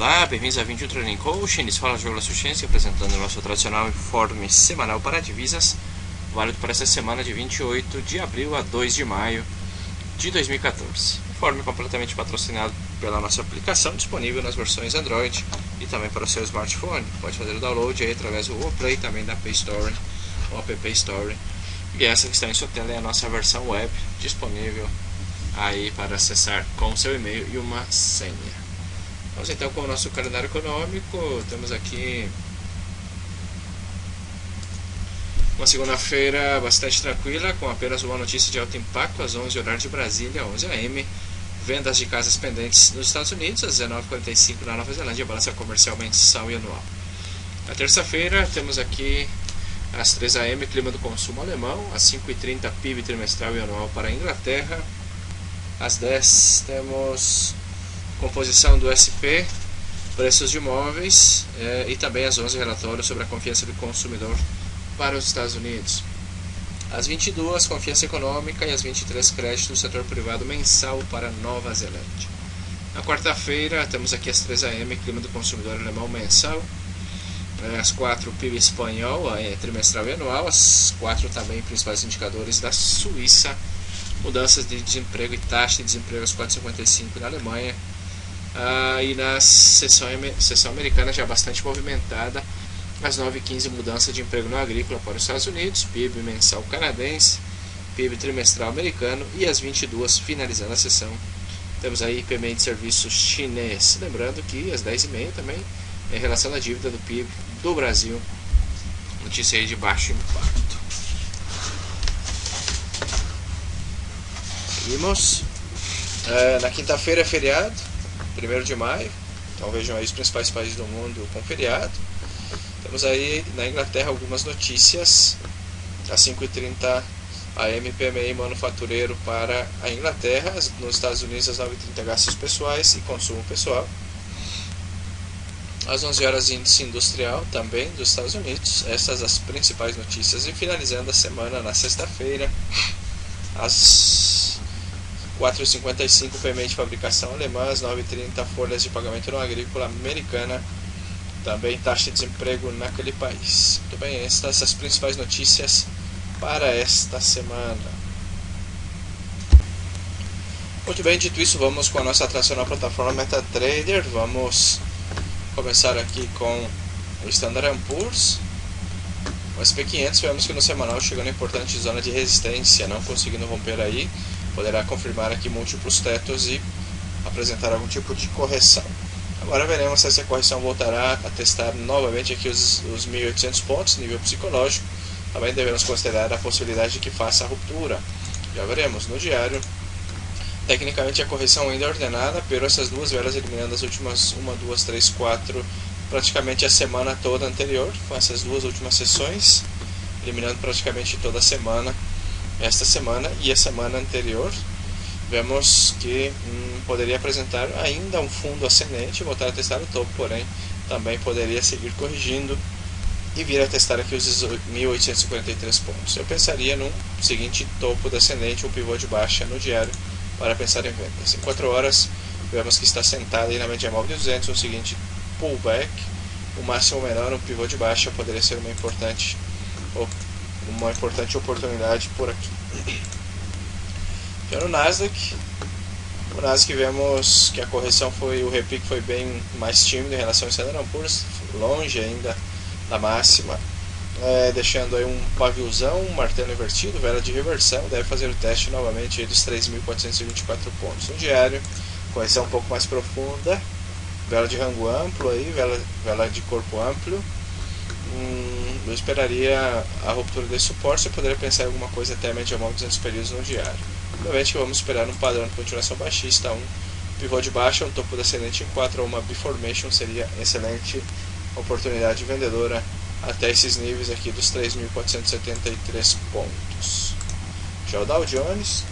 Olá, bem-vindos a 21 Trading Coaching, Escola de Jogo Suficiência, apresentando o nosso tradicional informe semanal para divisas, válido para essa semana de 28 de abril a 2 de maio de 2014. Informe completamente patrocinado pela nossa aplicação, disponível nas versões Android e também para o seu smartphone. Pode fazer o download aí através do Google Play, também da Play Store ou App Store. E essa que está em sua tela é a nossa versão web, disponível aí para acessar com seu e-mail e uma senha. Vamos então com o nosso calendário econômico. Temos aqui uma segunda-feira bastante tranquila, com apenas uma notícia de alto impacto às 11 horário de Brasília, 11 am. Vendas de casas pendentes nos Estados Unidos, às 19h45 na Nova Zelândia, balança comercial mensal e anual. Na terça-feira temos aqui às 3 am, clima do consumo alemão, às 5h30 PIB trimestral e anual para a Inglaterra. Às 10 temos composição do SP, preços de imóveis e também às 11 relatório sobre a confiança do consumidor para os Estados Unidos. Às 22 confiança econômica e às 23 crédito do setor privado mensal para a Nova Zelândia. Na quarta-feira temos aqui às 3 am, clima do consumidor alemão mensal, às 4 PIB espanhol trimestral e anual, às 4 também principais indicadores da Suíça, mudanças de desemprego e taxa de desemprego às 4,55 na Alemanha. E na sessão americana já bastante movimentada, às 9h15 mudança de emprego no agrícola para os Estados Unidos, PIB mensal canadense, PIB trimestral americano e às 22 finalizando a sessão temos aí PMI de serviços chinês. Lembrando que às 10h30 também em relação à dívida do PIB do Brasil, notícia aí de baixo impacto. Seguimos. Na quinta-feira é feriado, 1º de maio, então vejam aí os principais países do mundo com feriado. Temos aí na Inglaterra algumas notícias, às 5h30 am PMI manufatureiro para a Inglaterra, nos Estados Unidos às 9h30 gastos pessoais e consumo pessoal. Às 11 horas índice industrial também dos Estados Unidos, essas as principais notícias. E finalizando a semana na sexta-feira, às 4h55 PMI de fabricação alemã, às 9h30 folhas de pagamento no agrícola americana, também taxa de desemprego naquele país. Muito bem, estas as principais notícias para esta semana. Muito bem, dito isso, vamos com a nossa tradicional plataforma MetaTrader. Vamos começar aqui com o Standard & Poor's. O SP500, vemos que no semanal chegou na importante zona de resistência, não conseguindo romper aí, poderá confirmar aqui múltiplos tetos e apresentar algum tipo de correção. Agora veremos se essa correção voltará a testar novamente aqui os 1.800 pontos, nível psicológico. Também devemos considerar a possibilidade de que faça a ruptura. Já veremos no diário. Tecnicamente a correção ainda é ordenada, pero essas duas velas eliminando as últimas 1, 2, 3, 4, praticamente a semana toda anterior, com essas duas últimas sessões, eliminando praticamente toda a semana, esta semana e a semana anterior. Vemos que poderia apresentar ainda um fundo ascendente, voltar a testar o topo, porém também poderia seguir corrigindo e vir a testar aqui os 1.853 pontos. Eu pensaria num seguinte topo descendente, um pivô de baixa no diário para pensar em vendas. Em 4 horas vemos que está sentado aí na média móvel de 200, um seguinte pullback, o máximo menor, um pivô de baixa, poderia ser uma importante oportunidade por aqui. Já no Nasdaq, vemos que a correção o repique foi bem mais tímido em relação ao Standard & Poor's, longe ainda da máxima, deixando aí um paviozão, um martelo invertido, vela de reversão, deve fazer o teste novamente aí dos 3.424 pontos no diário, correção um pouco mais profunda, vela de rango amplo aí, vela de corpo amplo. Eu esperaria a ruptura desse suporte. Eu poderia pensar em alguma coisa até a média móvel de 200 períodos no diário. Obviamente que vamos esperar um padrão de continuação baixista, um pivô de baixa, um topo descendente em 4 ou uma B-formation seria excelente oportunidade vendedora até esses níveis aqui dos 3.473 pontos. Já o Dow Jones,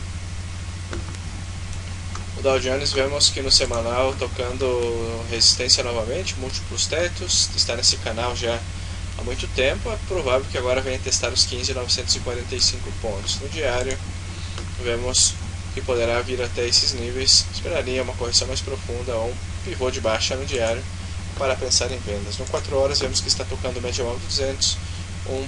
vemos que no semanal tocando resistência novamente, múltiplos tetos, está nesse canal já há muito tempo. É provável que agora venha testar os 15.945 pontos. No diário vemos que poderá vir até esses níveis. Esperaria uma correção mais profunda ou um pivô de baixa no diário para pensar em vendas. No 4 horas vemos que está tocando o média móvel 200, um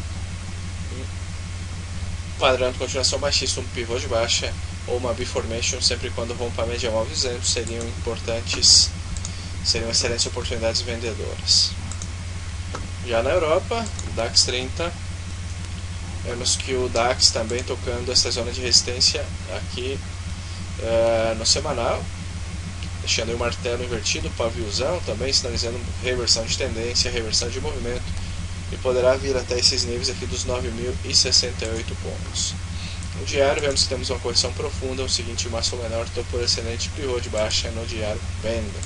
padrão de continuação baixista, um pivô de baixa ou uma B-formation, sempre quando vão para a média móvel 200, seriam excelentes oportunidades vendedoras. Já na Europa, DAX 30, vemos que o DAX também tocando essa zona de resistência aqui no semanal, deixando o martelo invertido, paviozão também, sinalizando reversão de tendência, reversão de movimento, e poderá vir até esses níveis aqui dos 9.068 pontos. No diário vemos que temos uma correção profunda, um seguinte máximo menor, topo excelente, pivô de baixa no diário venda.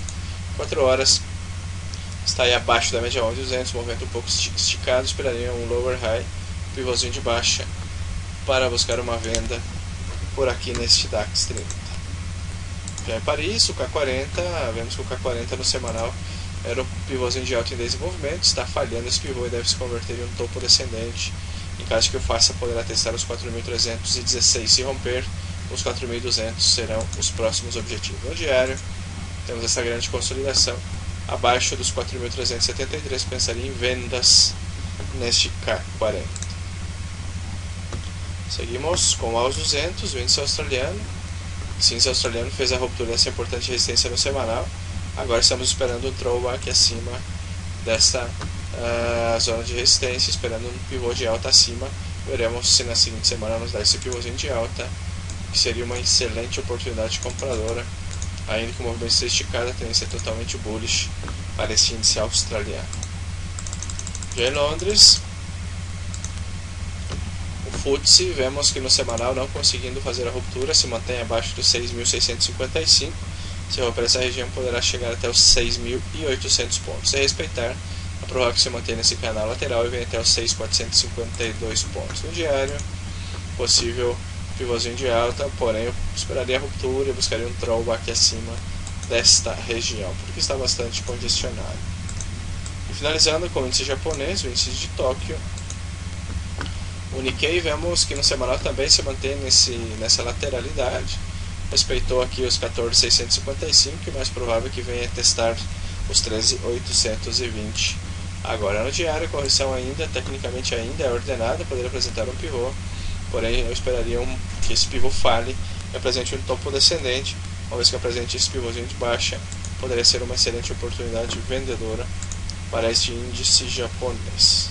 4 horas está aí abaixo da média móvel 200, movimento um pouco esticado, esperaria um lower high, pivôzinho de baixa para buscar uma venda por aqui neste DAX 30. Já em Paris, o K40, vemos que o K40 no semanal era o pivôzinho de alta em desenvolvimento, está falhando esse pivô e deve se converter em um topo descendente. Em caso que o faça, poderá testar os 4.316. Se romper, os 4.200 serão os próximos objetivos. No diário, temos essa grande consolidação. Abaixo dos 4.373, pensaria em vendas neste K40. Seguimos com o AUS 200, o índice australiano. O índice australiano fez a ruptura dessa importante resistência no semanal. Agora estamos esperando um throwback acima desta zona de resistência, esperando um pivô de alta acima. Veremos se na seguinte semana nos dá esse pivôzinho de alta, que seria uma excelente oportunidade compradora, ainda que o movimento esteja esticado, a tendência é totalmente bullish para esse índice australiano. Já em Londres, o FTSE, vemos que no semanal não conseguindo fazer a ruptura, se mantém abaixo dos 6.655. Se romper essa região, poderá chegar até os 6.800 pontos. Se respeitar, é provável que se mantenha nesse canal lateral e venha até os 6.452 pontos. No diário, possível pivôzinho de alta, porém eu esperaria a ruptura e buscaria um throwback acima desta região, porque está bastante congestionado. E finalizando com o índice japonês, o índice de Tóquio, o Nikkei, vemos que no semanal também se mantém nessa lateralidade. Respeitou aqui os 14.655 e mais provável que venha testar os 13.820. Agora no diário, a correção ainda, tecnicamente ainda é ordenada, poderia apresentar um pivô, porém eu esperaria que esse pivô falhe e apresente um topo descendente. Uma vez que apresente esse pivôzinho de baixa, poderia ser uma excelente oportunidade vendedora para este índice japonês.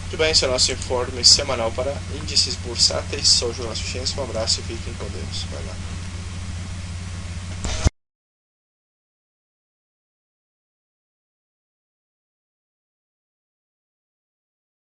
Muito bem, esse é o nosso informe semanal para índices bursáteis. Sou o Jonas Suchenski, um abraço e fiquem com Deus. Vai lá.